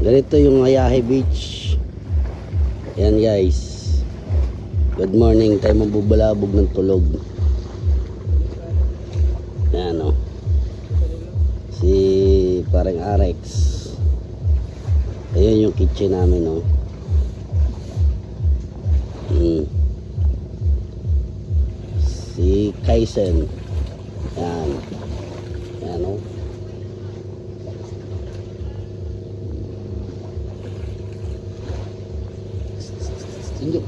Ganito yung Ayahe Beach. Yan guys. Good morning. Tayo mabubulabog ng tulog. Yan o. Si parang Arex. Ayun yung kitchen namin o. Si Kaisen. Yan. Yan o. Injok.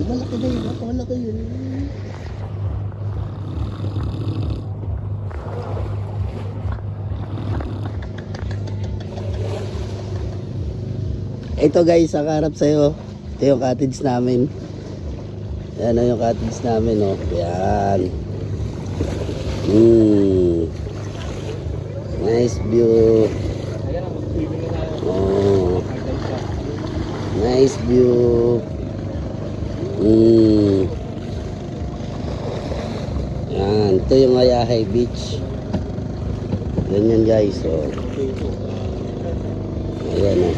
Malaki na yun. Malaki yun. Ito guys, ang harap sa'yo. Ito yung cottage namin. Yan o yung cottage namin o. Yan. Nice view. Oh. Nice view. Yan. Ito yung Ayahe Beach. Ganyan guys. Oh. Ayan o.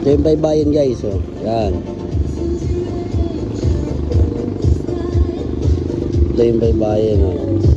Ito yung baybayin guys, oh. Yan. Ito yung baybayin, oh.